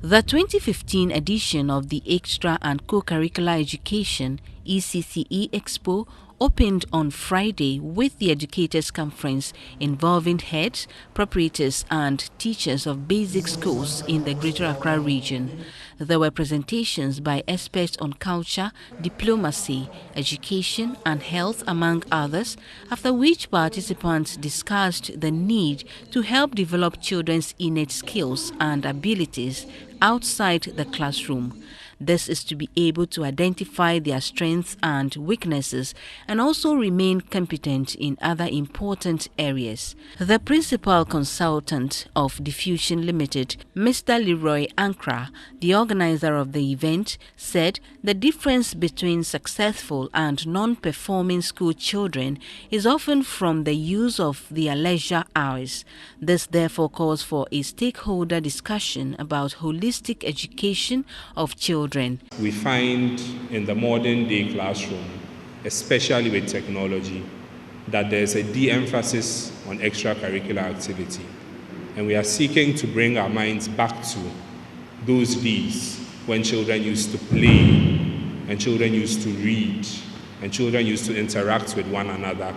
The 2015 edition of the Extra and Co-curricular Education (ECCE) Expo opened on Friday with the Educators' Conference involving heads, preparators and teachers of basic schools in the Greater Accra region. There were presentations by experts on culture, diplomacy, education and health among others, after which participants discussed the need to help develop children's innate skills and abilities outside the classroom. This is to be able to identify their strengths and weaknesses and also remain competent in other important areas. The principal consultant of Diffusion Limited, Mr. Leroy Ankra, the organizer of the event, said the difference between successful and non-performing school children is often from the use of their leisure hours. This therefore calls for a stakeholder discussion about holistic education of children. We find in the modern day classroom, especially with technology, that there's a de-emphasis on extracurricular activity. And we are seeking to bring our minds back to those days when children used to play, and children used to read, and children used to interact with one another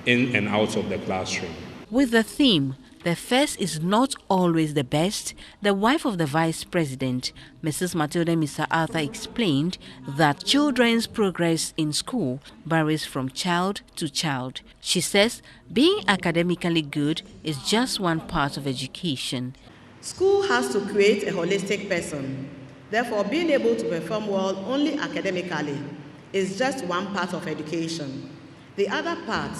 in and out of the classroom. With the theme, "The first is not always the best," the wife of the Vice President, Mrs. Matilda Mr. Arthur, explained that children's progress in school varies from child to child. She says being academically good is just one part of education. School has to create a holistic person. Therefore, being able to perform well only academically is just one part of education. The other part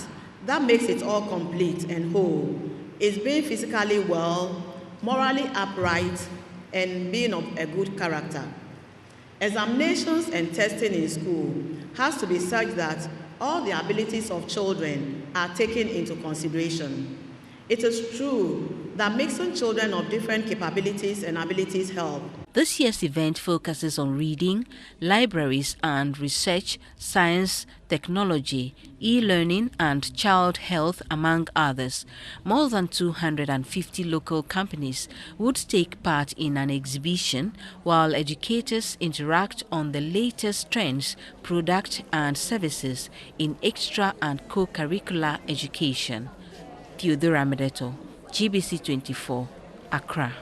that makes it all complete and whole is being physically well, morally upright, and being of a good character. Examinations and testing in school has to be such that all the abilities of children are taken into consideration. It is true that mixing children of different capabilities and abilities help. This year's event focuses on reading, libraries and research, science, technology, e-learning and child health, among others. More than 250 local companies would take part in an exhibition, while educators interact on the latest trends, products and services in extra and co-curricular education. Theodora Medeto, GBC 24, Accra.